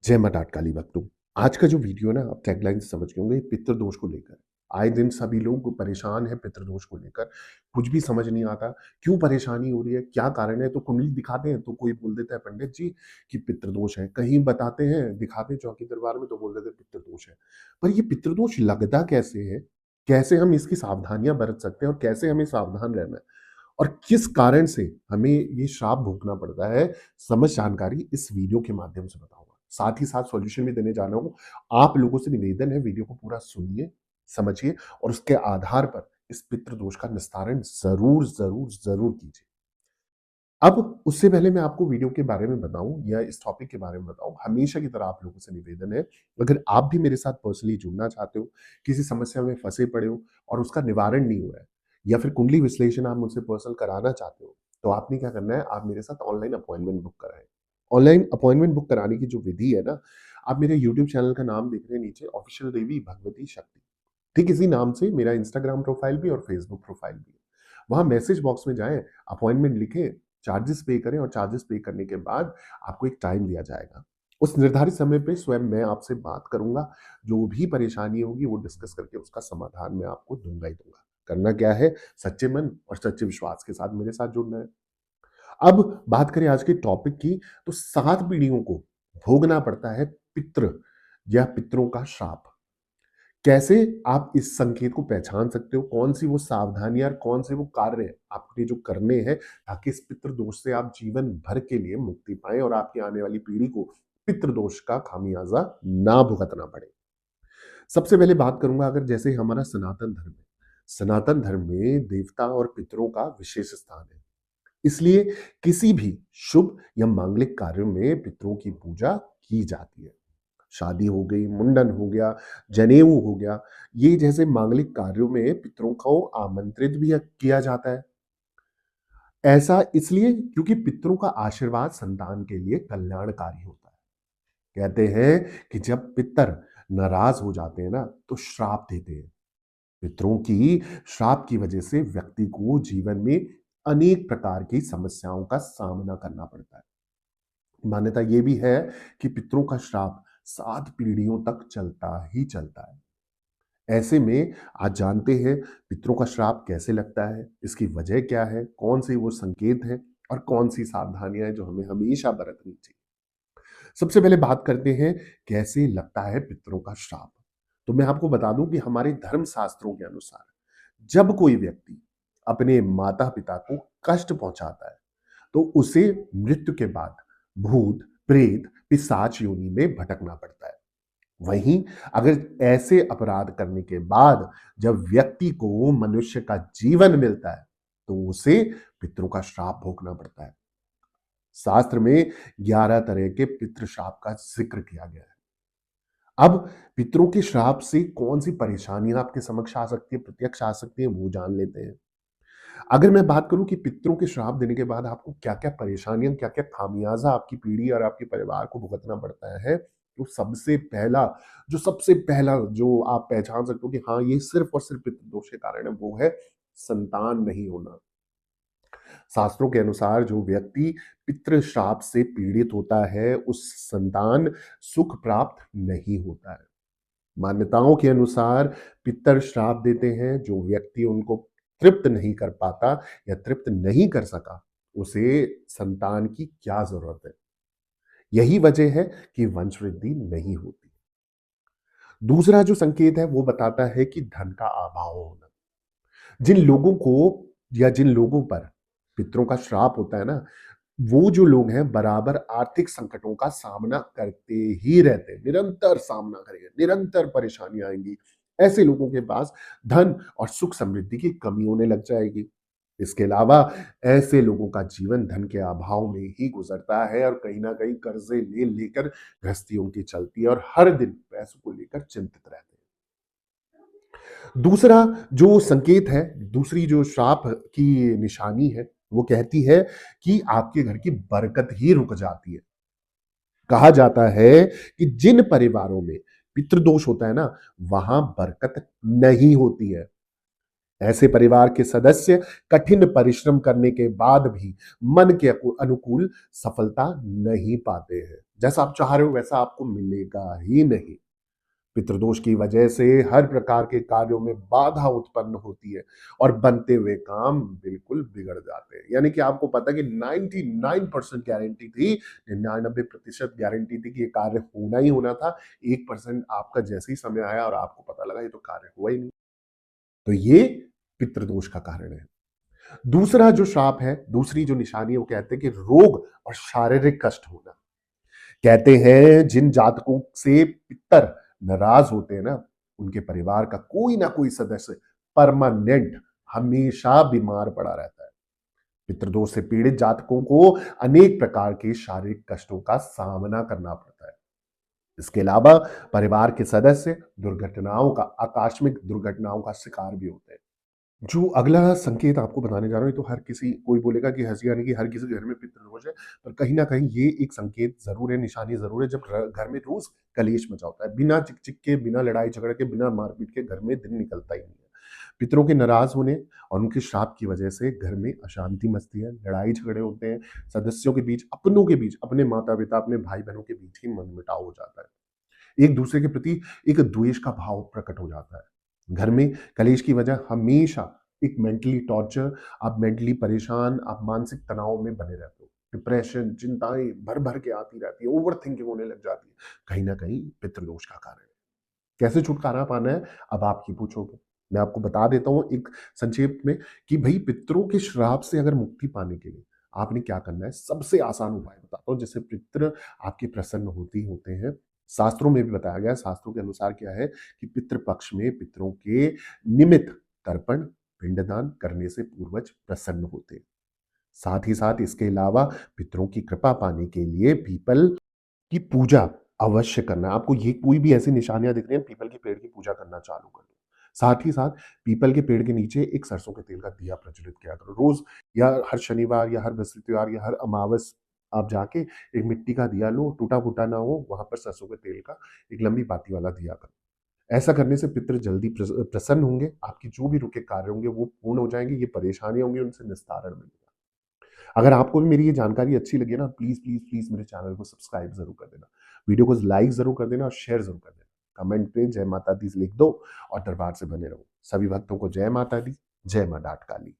जय मां टाटकाली भक्तों। आज का जो वीडियो ना आप टैगलाइन से समझ गए होंगे, पितृदोष को लेकर। आए दिन सभी लोग परेशान हैं पितृदोष को लेकर। कुछ भी समझ नहीं आता, क्यों परेशानी हो रही है, क्या कारण है? तो कुंडली दिखाते हैं तो कोई बोल देता है पंडित जी कि पितृदोष है। कहीं बताते हैं, दिखाते हैं चौकी दरबार में तो बोल देते हैं पितृदोष है। पर ये पितृदोष लगता कैसे है? कैसे हम इसकी सावधानियां बरत सकते हैं और कैसे हमें सावधान रहना है? और किस कारण से हमें ये श्राप भोगना पड़ता है, समझ जानकारी इस वीडियो के माध्यम से बताऊंगा। साथ ही साथ सॉल्यूशन भी देने जा रहा हूं। आप लोगों से निवेदन है, वीडियो को पूरा सुनिए, समझिए और उसके आधार पर इस पितृ दोष का निस्तारण जरूर जरूर जरूर कीजिए। अब उससे पहले मैं आपको वीडियो के बारे में बताऊं या इस टॉपिक के बारे में बताऊं, हमेशा की तरह आप लोगों से निवेदन है, अगर आप भी मेरे साथ पर्सनली जुड़ना चाहते हो, किसी समस्या में फंसे पड़े हो और उसका निवारण नहीं हुआ है, या फिर कुंडली विश्लेषण आप मुझसे पर्सनल कराना चाहते हो, तो आपने क्या करना है, आप मेरे साथ ऑनलाइन अपॉइंटमेंट बुक कराएं। ऑनलाइन अपॉइंटमेंट बुक कराने की जो विधि है ना, आप मेरे यूट्यूब चैनल का नाम देख रहे हैं नीचे, ऑफिशियल देवी भगवती शक्ति। ठीक इसी नाम से मेरा इंस्टाग्राम प्रोफाइल भी और फेसबुक प्रोफाइल भी है। वहां मैसेज बॉक्स में जाएं, अपॉइंटमेंट लिखें, चार्जेस पे करें और चार्जेस पे करने के बाद आपको एक टाइम दिया जाएगा। उस निर्धारित समय पे स्वयं मैं आपसे बात करूंगा। जो भी परेशानी होगी वो डिस्कस करके उसका समाधान मैं आपको दूंगा ही दूंगा। करना क्या है, सच्चे मन और सच्चे विश्वास के साथ मेरे साथ जुड़ना है। अब बात करें आज के टॉपिक की, तो 7 पीढ़ियों को भोगना पड़ता है पितृ या पितरों का श्राप। कैसे आप इस संकेत को पहचान सकते हो? कौन-सी वो सावधानियाँ और कौन से वो कार्य आपके जो करने हैं, ताकि इस पितृ दोष से आप जीवन भर के लिए मुक्ति पाएँ और आपकी आने वाली पीढ़ी को पितृ दोष का खामियाज़ा ना भुगतना पड़े। सबसे पहले बात करूँगा, अगर जैसे हमारा सनातन धर्म है। सनातन धर्म में देवता और पितरों का विशेष स्थान है। इसलिए किसी भी शुभ या मांगलिक कार्यों में पितरों की पूजा की जाती है। शादी हो गई, मुंडन हो गया, जनेऊ हो गया, ये जैसे मांगलिक कार्यों में पितरों को आमंत्रित भी किया जाता है। ऐसा इसलिए क्योंकि पितरों का आशीर्वाद संतान के लिए कल्याणकारी होता है। कहते हैं कि जब पितर नाराज हो जाते हैं ना, तो श्राप देते हैं। पितरों की श्राप की वजह से व्यक्ति को जीवन में अनेक प्रकार की समस्याओं का सामना करना पड़ता है। मान्यता यह भी है कि पितरों का श्राप 7 पीढ़ियों तक चलता ही चलता है। ऐसे में आज जानते हैं पितरों का श्राप कैसे लगता है, इसकी वजह क्या है, कौन से वो संकेत हैं और कौन सी सावधानियां हैं जो हमें हमेशा बरतनी चाहिए। सबसे पहले बात करते हैं कैसे लगता है पितरों का श्राप। तो मैं आपको बता दूं कि हमारे धर्म शास्त्रों के अनुसार जब कोई व्यक्ति अपने माता पिता को कष्ट पहुंचाता है, तो उसे मृत्यु के बाद भूत, प्रेत, पिशाच योनि में भटकना पड़ता है। वहीं अगर ऐसे अपराध करने के बाद जब व्यक्ति को मनुष्य का जीवन मिलता है, तो उसे पितरों का श्राप भोगना पड़ता है। शास्त्र में 11 तरह के पितृ श्राप का जिक्र किया गया है। अब पितरों के श्राप से कौन सी परेशानियां आपके समक्ष आ सकती है, प्रत्यक्ष आ सकती है, वो जान लेते हैं। अगर मैं बात करूं कि पितरों के श्राप देने के बाद आपको क्या-क्या परेशानियां, क्या-क्या खामियाजा आपकी पीढ़ी और आपके परिवार को भुगतना पड़ता है, तो सबसे पहला जो आप पहचान सकते हो कि हाँ, ये सिर्फ और सिर्फ पितृदोष के कारण है, वो है संतान नहीं होना। शास्त्रों के अनुसार जो व्यक्ति पितृ श्राप से पीड़ित होता है, उस संतान सुख प्राप्त नहीं होता है। मान्यताओं के अनुसार पितर श्राप देते हैं, जो व्यक्ति उनको तृप्त नहीं कर पाता या तृप्त नहीं कर सका, उसे संतान की क्या जरूरत है। यही वजह है कि वंश वृद्धि नहीं होती। दूसरा जो संकेत है वो बताता है कि धन का अभाव होना। जिन लोगों को या जिन लोगों पर पितरों का श्राप होता है ना, वो जो लोग हैं बराबर आर्थिक संकटों का सामना करते ही रहते हैं, निरंतर सामना करेंगे, निरंतर परेशानी आएंगी। ऐसे लोगों के पास धन और सुख समृद्धि की कमी होने लग जाएगी। इसके अलावा ऐसे लोगों का जीवन धन के अभाव में ही गुजरता है और कहीं ना कहीं कर्जे ले लेकर गृहस्थी उनकी चलती है और हर दिन पैसों को लेकर चिंतित रहते हैं। दूसरा जो संकेत है, दूसरी जो श्राप की निशानी है, वो कहती है कि आपके घर की बरकत ही रुक जाती है। कहा जाता है कि जिन परिवारों में पितृदोष होता है ना, वहां बरकत नहीं होती है। ऐसे परिवार के सदस्य कठिन परिश्रम करने के बाद भी मन के अनुकूल सफलता नहीं पाते हैं। जैसा आप चाह रहे हो वैसा आपको मिलेगा ही नहीं। पितृदोष की वजह से हर प्रकार के कार्यों में बाधा उत्पन्न होती है और बनते हुए काम बिल्कुल बिगड़ जाते हैं। यानी कि आपको पता है कि 99% गारंटी थी, 99% गारंटी थी कि ये कार्य होना ही होना था। 1% आपका जैसे ही समय आया और आपको पता लगा ये तो कार्य हुआ ही नहीं। तो ये पितृदोष का कारण है। दूसरा जो श्राप है, दूसरी जो निशानी है, वो कहते हैं कि रोग और शारीरिक कष्ट होना। कहते हैं जिन जातकों से पितर नाराज होते हैं ना, उनके परिवार का कोई ना कोई सदस्य परमानेंट हमेशा बीमार पड़ा रहता है। पितृदोष से पीड़ित जातकों को अनेक प्रकार के शारीरिक कष्टों का सामना करना पड़ता है। इसके अलावा परिवार के सदस्य दुर्घटनाओं का, आकस्मिक दुर्घटनाओं का शिकार भी होते हैं। जो अगला संकेत आपको बताने जा रहा हूँ, ये तो हर किसी, कोई बोलेगा कि हंसी आने की, हर किसी घर में पितृदोष है, पर कहीं ना कहीं ये एक संकेत जरूर है, निशानी जरूर है। जब घर में रोज कलेश मचा होता है, बिना चिक चिक के, बिना लड़ाई झगड़े के, बिना मारपीट के घर में दिन निकलता ही नहीं है। पितरों के नाराज होने और उनके श्राप की वजह से घर में अशांति मचती है, लड़ाई झगड़े होते हैं, सदस्यों के बीच, अपनों के बीच, अपने माता पिता, अपने भाई बहनों के बीच ही मनमुटाव हो जाता है। एक दूसरे के प्रति एक द्वेष का भाव प्रकट हो जाता है। घर में कलेश की वजह हमेशा एक मेंटली टॉर्चर, आप मेंटली परेशान, आप मानसिक तनाव में बने रहते हो। डिप्रेशन, चिंताएं भर भर के आती रहती है, ओवर थिंकिंग होने लग जाती है। कहीं ना कहीं पितृदोष का कारण है। कैसे छुटकारा पाना है, अब आप ही पूछोगे। मैं आपको बता देता हूं एक संक्षेप में कि भाई पितरों के श्राप से अगर मुक्ति पाने के लिए आपने क्या करना है। सबसे आसान उपाय बताता हूं, जिससे पितृ आपके प्रसन्न होते हैं। शास्त्रों में भी बताया गया है, शास्त्रों के अनुसार क्या है कि पितृपक्ष में पितरों के निमित्त तर्पण, पिंडदान करने से पूर्वज प्रसन्न होते हैं। साथ ही साथ इसके अलावा पितरों की कृपा पाने के लिए पीपल की पूजा अवश्य करना है। आपको ये कोई भी ऐसी निशानियां दिख रही हैं, पीपल के पेड़ की पूजा करना चालू कर दो। साथ ही साथ पीपल के पेड़ के नीचे एक सरसों के तेल का दिया प्रज्वलित किया करो रोज, या हर शनिवार या हर बृहस्पतिवार या हर अमावस आप जाके एक मिट्टी का दिया लो, टूटा फूटा ना हो, वहां पर सरसों के तेल का एक लंबी बाती वाला दिया करो। ऐसा करने से पितृ जल्दी प्रसन्न होंगे, आपकी जो भी रुके कार्य होंगे वो पूर्ण हो जाएंगे, ये परेशानियां होंगी उनसे निस्तारण मिलेगा। अगर आपको भी मेरी ये जानकारी अच्छी लगी ना, प्लीज प्लीज प्लीज मेरे चैनल को सब्सक्राइब जरूर कर देना, वीडियो को लाइक जरूर कर देना और शेयर जरूर कर देना। कमेंट पे जय माता दी लिख दो और दरबार से बने रहो। सभी भक्तों को जय माता दी, जय मां डाट काली।